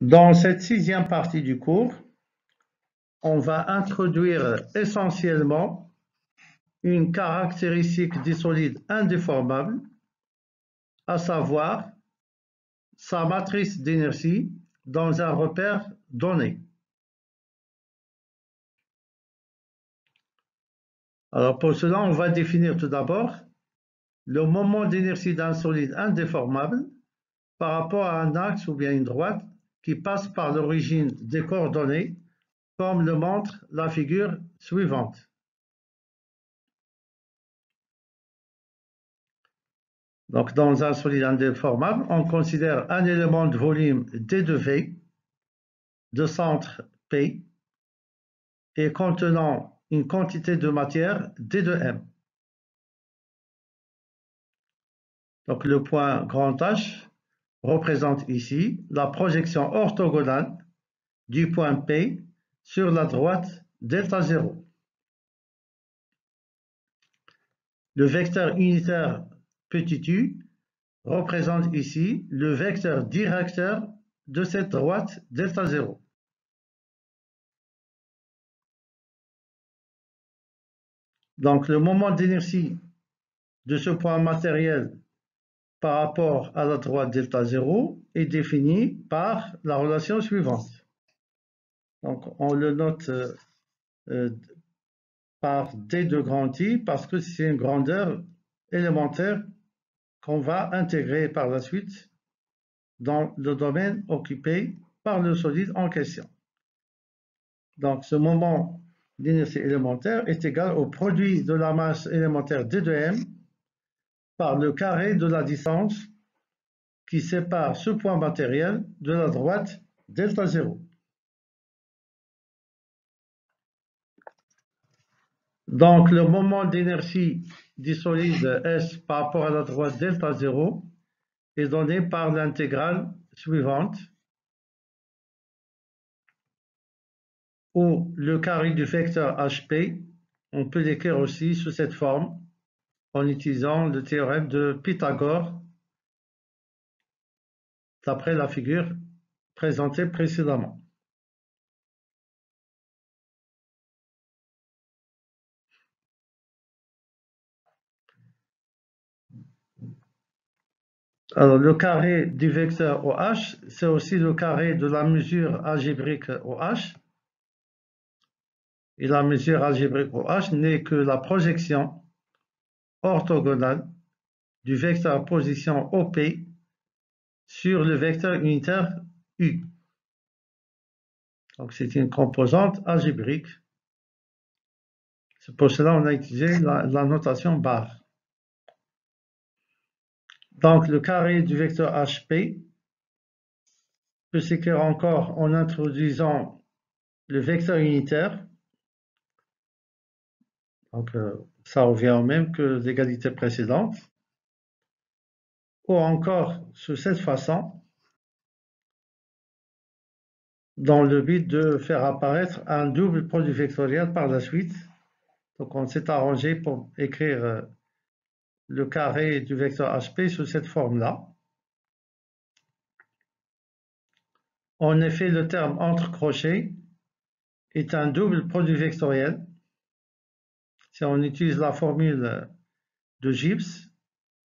Dans cette sixième partie du cours, on va introduire essentiellement une caractéristique du solide indéformable, à savoir sa matrice d'inertie dans un repère donné. Alors pour cela, on va définir tout d'abord le moment d'inertie d'un solide indéformable par rapport à un axe ou bien une droite qui passe par l'origine des coordonnées, comme le montre la figure suivante. Donc, dans un solide indéformable, on considère un élément de volume D de V, de centre P, et contenant une quantité de matière D de M. Donc, le point grand H représente ici la projection orthogonale du point P sur la droite delta 0. Le vecteur unitaire petit u représente ici le vecteur directeur de cette droite delta 0. Donc, le moment d'inertie de ce point matériel par rapport à la droite delta 0 est défini par la relation suivante. Donc, on le note par D de grand I parce que c'est une grandeur élémentaire qu'on va intégrer par la suite dans le domaine occupé par le solide en question. Donc, ce moment d'inertie élémentaire est égal au produit de la masse élémentaire D de M par le carré de la distance qui sépare ce point matériel de la droite delta 0. Donc, le moment d'inertie du solide S par rapport à la droite delta 0 est donné par l'intégrale suivante, où le carré du vecteur HP, on peut l'écrire aussi sous cette forme en utilisant le théorème de Pythagore d'après la figure présentée précédemment. Alors, le carré du vecteur OH, c'est aussi le carré de la mesure algébrique OH. Et la mesure algébrique OH n'est que la projection orthogonale du vecteur position OP sur le vecteur unitaire U. Donc, c'est une composante algébrique. C'est pour cela qu'on a utilisé la notation bar. Donc, le carré du vecteur HP peut s'écrire encore en introduisant le vecteur unitaire. Donc, ça revient au même que l'égalité précédente. Ou encore, sous cette façon, dans le but de faire apparaître un double produit vectoriel par la suite. Donc, on s'est arrangé pour écrire le carré du vecteur HP sous cette forme-là. En effet, le terme entre crochets est un double produit vectoriel. Si on utilise la formule de Gibbs,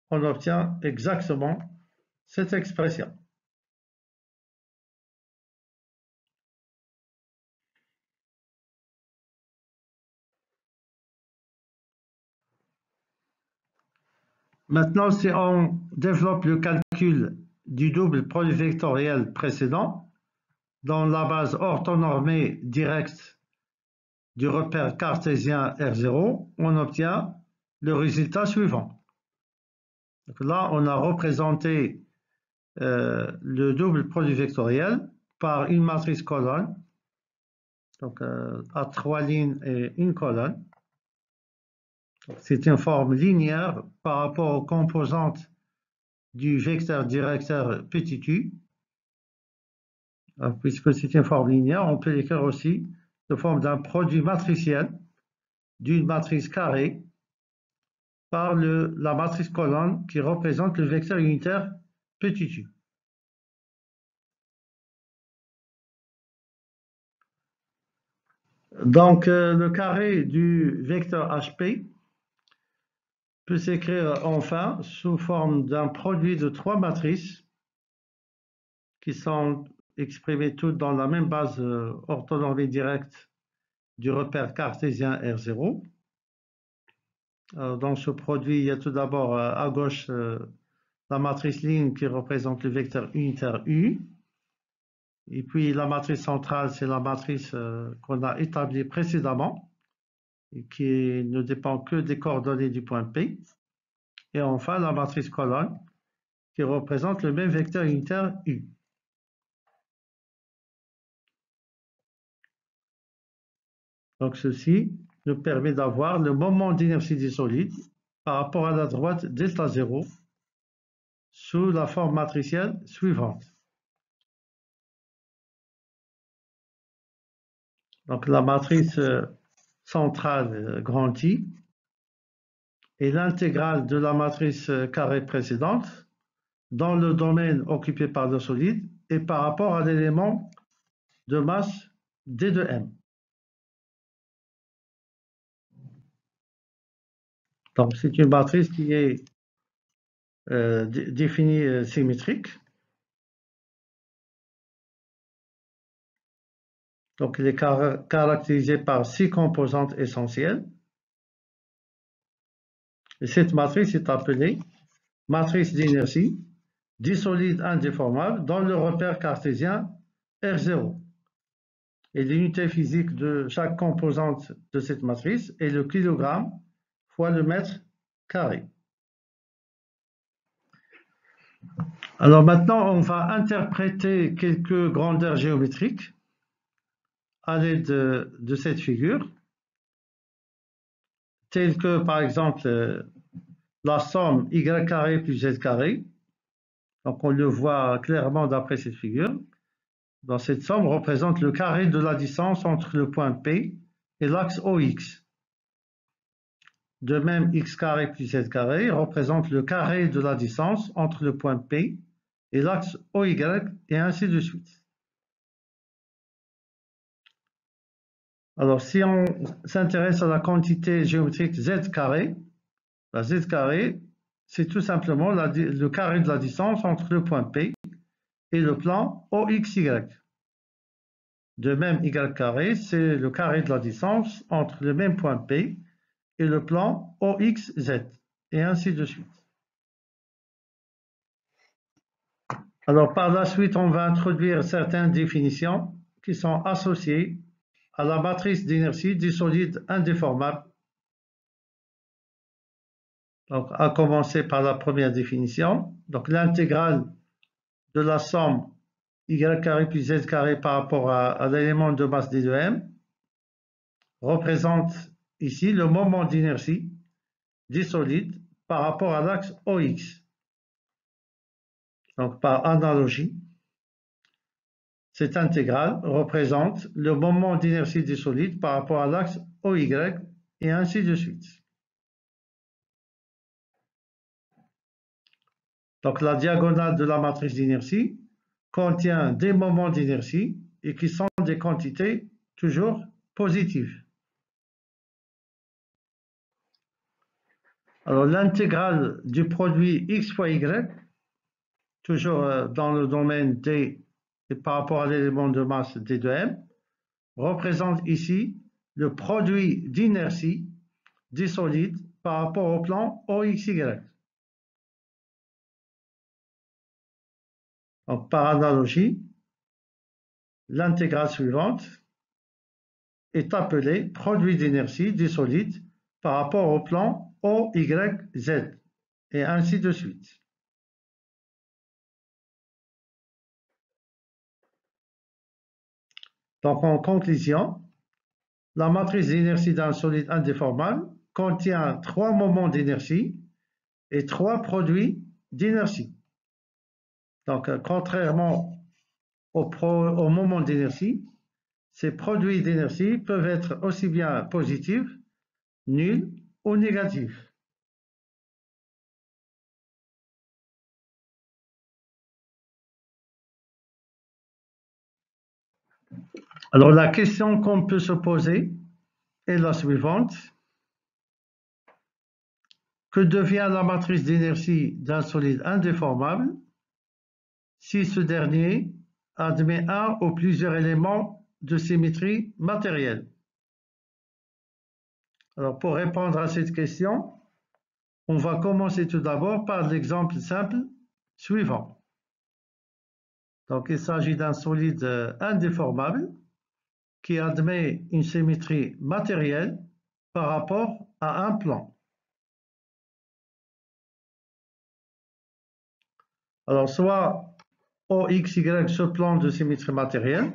on obtient exactement cette expression. Maintenant, si on développe le calcul du double produit vectoriel précédent, dans la base orthonormée directe du repère cartésien R0, on obtient le résultat suivant. Donc là, on a représenté le double produit vectoriel par une matrice colonne, donc à 3 lignes et une colonne. C'est une forme linéaire par rapport aux composantes du vecteur directeur petit u. Alors, puisque c'est une forme linéaire, on peut l'écrire aussi sous forme d'un produit matriciel d'une matrice carrée par la matrice colonne qui représente le vecteur unitaire petit u. Donc, le carré du vecteur HP peut s'écrire enfin sous forme d'un produit de trois matrices qui sont exprimées toutes dans la même base orthonormée directe du repère cartésien R0. Dans ce produit, il y a tout d'abord à gauche la matrice ligne qui représente le vecteur unitaire U. Et puis la matrice centrale, c'est la matrice qu'on a établie précédemment et qui ne dépend que des coordonnées du point P. Et enfin, la matrice colonne qui représente le même vecteur unitaire U. Donc ceci nous permet d'avoir le moment d'inertie du solide par rapport à la droite delta 0 sous la forme matricielle suivante. Donc la matrice centrale grand I est l'intégrale de la matrice carrée précédente dans le domaine occupé par le solide et par rapport à l'élément de masse D de M. Donc c'est une matrice qui est définie symétrique. Donc elle est caractérisée par 6 composantes essentielles. Et cette matrice est appelée matrice d'inertie du solide indéformable dans le repère cartésien R0. Et l'unité physique de chaque composante de cette matrice est le kilogramme fois le mètre carré. Alors maintenant, on va interpréter quelques grandeurs géométriques à l'aide de cette figure, telles que par exemple la somme y carré plus z carré. Donc on le voit clairement d'après cette figure. Dans cette somme représente le carré de la distance entre le point P et l'axe OX. De même, x carré plus z carré représente le carré de la distance entre le point P et l'axe OY, et ainsi de suite. Alors, si on s'intéresse à la quantité géométrique z carré, la z carré, c'est tout simplement le carré de la distance entre le point P et le plan OXY. De même, y carré, c'est le carré de la distance entre le même point P et le plan OXZ, et ainsi de suite. Alors, par la suite, on va introduire certaines définitions qui sont associées à la matrice d'inertie du solide indéformable. Donc, à commencer par la première définition. Donc, l'intégrale de la somme y carré plus z carré par rapport à l'élément de masse d de m représente ici le moment d'inertie du solide par rapport à l'axe OX. Donc, par analogie, cette intégrale représente le moment d'inertie du solide par rapport à l'axe OY, et ainsi de suite. Donc, la diagonale de la matrice d'inertie contient des moments d'inertie et qui sont des quantités toujours positives. Alors, l'intégrale du produit x fois y, toujours dans le domaine D et par rapport à l'élément de masse D de M, représente ici le produit d'inertie du solide par rapport au plan OXY. Donc, par analogie, l'intégrale suivante est appelée produit d'inertie du solide par rapport au plan OYZ, et ainsi de suite. Donc, en conclusion, la matrice d'inertie d'un solide indéformable contient 3 moments d'inertie et 3 produits d'inertie. Donc, contrairement au moment d'inertie, ces produits d'inertie peuvent être aussi bien positifs, nuls ou négatifs. Alors la question qu'on peut se poser est la suivante. Que devient la matrice d'inertie d'un solide indéformable si ce dernier admet un ou plusieurs éléments de symétrie matérielle? Alors pour répondre à cette question, on va commencer tout d'abord par l'exemple simple suivant. Donc il s'agit d'un solide indéformable qui admet une symétrie matérielle par rapport à un plan. Alors soit OXY ce plan de symétrie matérielle.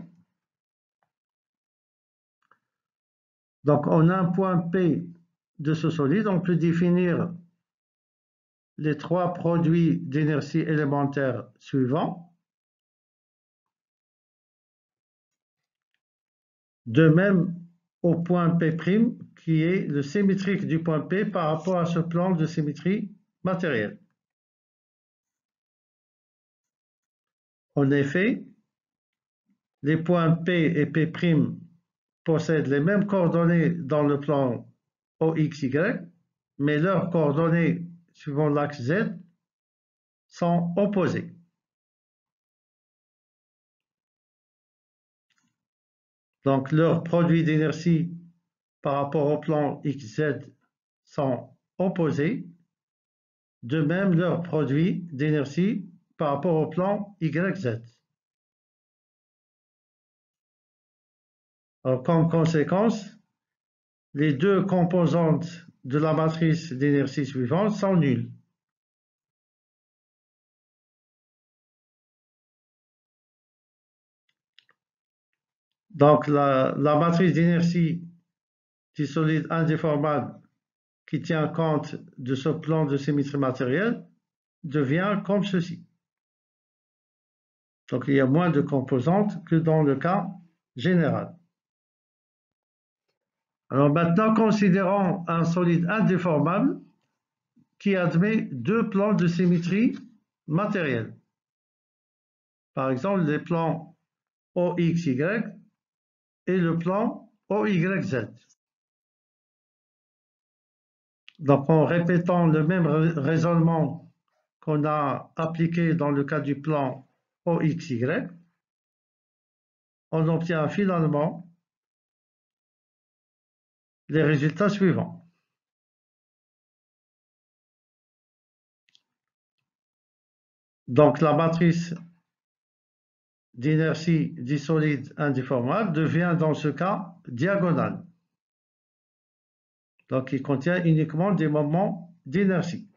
Donc on a un point P de ce solide, on peut définir les trois produits d'inertie élémentaire suivants. De même au point P', qui est le symétrique du point P par rapport à ce plan de symétrie matérielle. En effet, les points P et P' possèdent les mêmes coordonnées dans le plan OXY, mais leurs coordonnées suivant l'axe Z sont opposées. Donc leurs produits d'inertie par rapport au plan XZ sont opposés. De même, leurs produits d'inertie par rapport au plan YZ. Alors, comme conséquence, les deux composantes de la matrice d'inertie suivante sont nulles. Donc, la matrice d'inertie du solide indéformable qui tient compte de ce plan de symétrie matérielle devient comme ceci. Donc, il y a moins de composantes que dans le cas général. Alors maintenant, considérons un solide indéformable qui admet deux plans de symétrie matérielle. Par exemple, les plans OXY et le plan OYZ. Donc, en répétant le même raisonnement qu'on a appliqué dans le cas du plan OXY, on obtient finalement les résultats suivants. Donc, la matrice d'inertie du solide indéformable devient dans ce cas diagonale. Donc, il contient uniquement des moments d'inertie.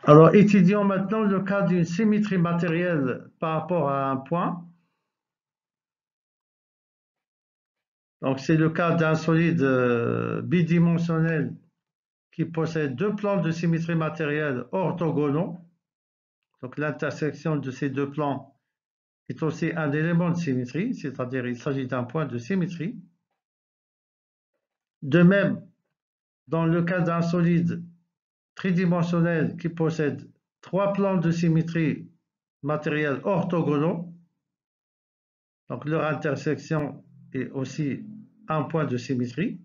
Alors, étudions maintenant le cas d'une symétrie matérielle par rapport à un point. Donc, c'est le cas d'un solide bidimensionnel qui possède deux plans de symétrie matérielle orthogonaux. Donc, l'intersection de ces deux plans est aussi un élément de symétrie, c'est-à-dire il s'agit d'un point de symétrie. De même, dans le cas d'un solide tridimensionnel qui possède trois plans de symétrie matérielle orthogonaux, donc leur intersection est aussi un point de symétrie.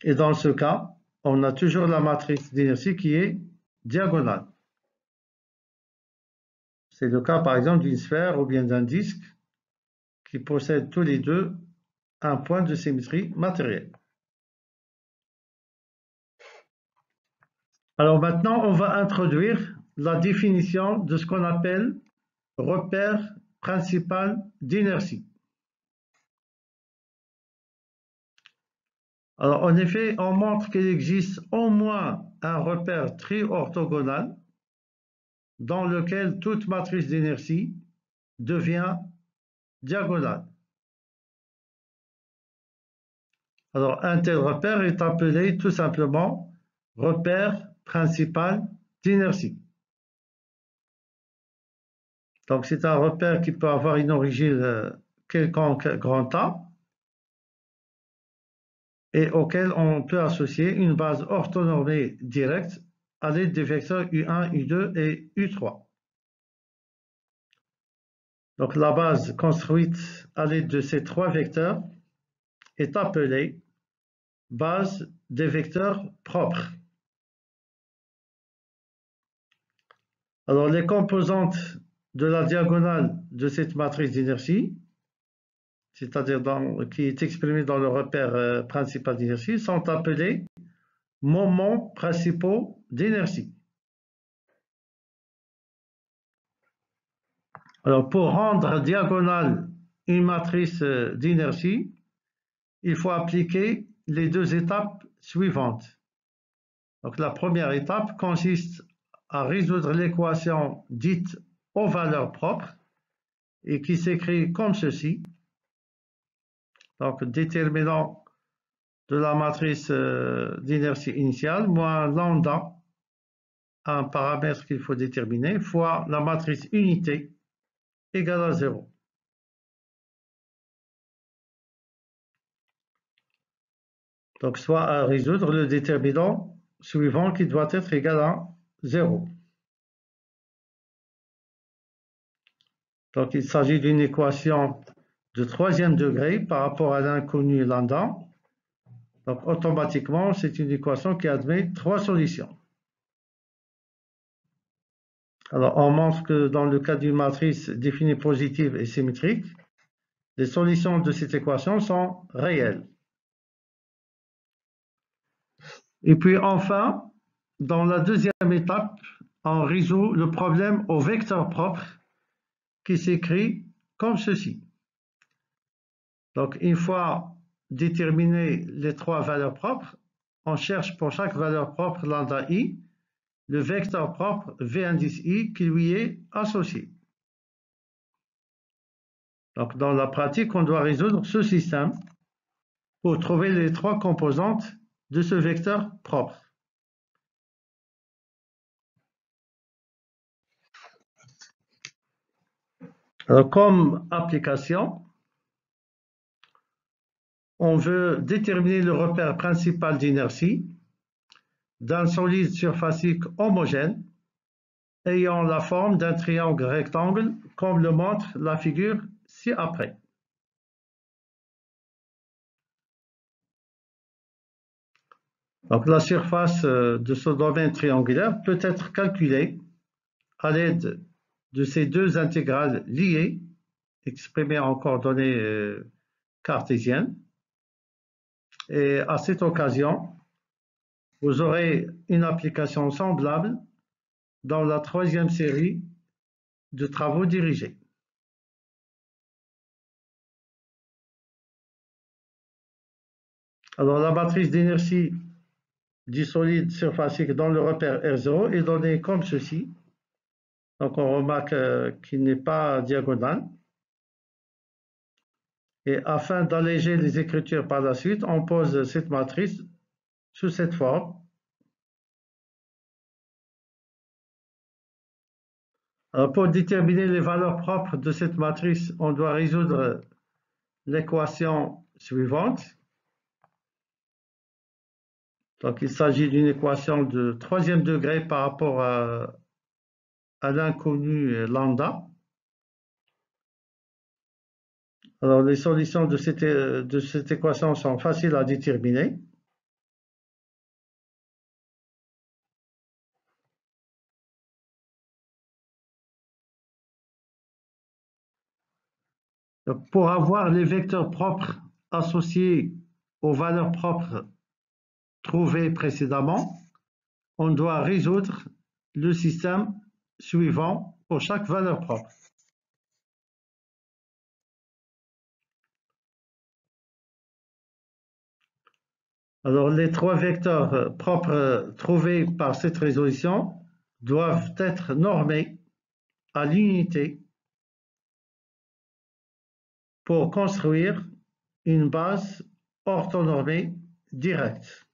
Et dans ce cas, on a toujours la matrice d'inertie qui est diagonale. C'est le cas par exemple d'une sphère ou bien d'un disque qui possèdent tous les deux un point de symétrie matérielle. Alors maintenant, on va introduire la définition de ce qu'on appelle repère principal d'inertie. Alors en effet, on montre qu'il existe au moins un repère tri-orthogonal dans lequel toute matrice d'inertie devient diagonale. Alors un tel repère est appelé tout simplement repère principal d'inertie. Donc c'est un repère qui peut avoir une origine quelconque grand A et auquel on peut associer une base orthonormée directe à l'aide des vecteurs U1, U2 et U3. Donc la base construite à l'aide de ces trois vecteurs est appelée base des vecteurs propres. Alors les composantes de la diagonale de cette matrice d'inertie, c'est-à-dire qui est exprimée dans le repère principal d'inertie, sont appelées moments principaux d'inertie. Alors pour rendre diagonale une matrice d'inertie, il faut appliquer les deux étapes suivantes. Donc la première étape consiste à résoudre l'équation dite aux valeurs propres et qui s'écrit comme ceci. Donc déterminant de la matrice d'inertie initiale moins lambda, un paramètre qu'il faut déterminer, fois la matrice unité égale à 0. Donc soit à résoudre le déterminant suivant qui doit être égal à 0. Donc il s'agit d'une équation de troisième degré par rapport à l'inconnu lambda. Donc automatiquement, c'est une équation qui admet trois solutions. Alors on montre que dans le cas d'une matrice définie positive et symétrique, les solutions de cette équation sont réelles. Et puis enfin, dans la deuxième étape, on résout le problème au vecteur propre qui s'écrit comme ceci. Donc une fois déterminées les trois valeurs propres, on cherche pour chaque valeur propre lambda i le vecteur propre v indice i qui lui est associé. Donc dans la pratique, on doit résoudre ce système pour trouver les trois composantes de ce vecteur propre. Alors, comme application, on veut déterminer le repère principal d'inertie d'un solide surfacique homogène ayant la forme d'un triangle rectangle comme le montre la figure ci-après. Donc la surface de ce domaine triangulaire peut être calculée à l'aide de ces deux intégrales liées, exprimées en coordonnées cartésiennes. Et à cette occasion, vous aurez une application semblable dans la troisième série de travaux dirigés. Alors la matrice d'inertie du solide surfacique dans le repère R0 est donnée comme ceci. Donc on remarque qu'il n'est pas diagonal. Et afin d'alléger les écritures par la suite, on pose cette matrice sous cette forme. Alors pour déterminer les valeurs propres de cette matrice, on doit résoudre l'équation suivante. Donc il s'agit d'une équation de troisième degré par rapport à l'inconnu lambda. Alors les solutions de cette équation sont faciles à déterminer. Donc, pour avoir les vecteurs propres associés aux valeurs propres trouvées précédemment, on doit résoudre le système suivant pour chaque valeur propre. Alors, les trois vecteurs propres trouvés par cette résolution doivent être normés à l'unité pour construire une base orthonormée directe.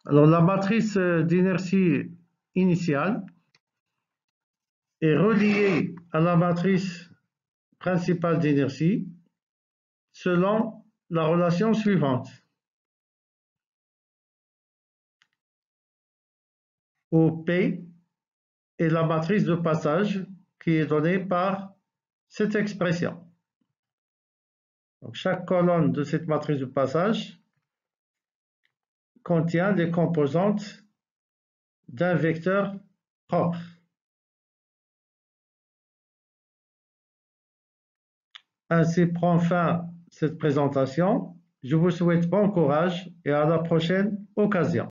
Alors, la matrice d'inertie initiale est reliée à la matrice principale d'inertie selon la relation suivante, où P est la matrice de passage qui est donnée par cette expression. Donc, chaque colonne de cette matrice de passage contient les composantes d'un vecteur propre. Ainsi prend fin cette présentation. Je vous souhaite bon courage et à la prochaine occasion.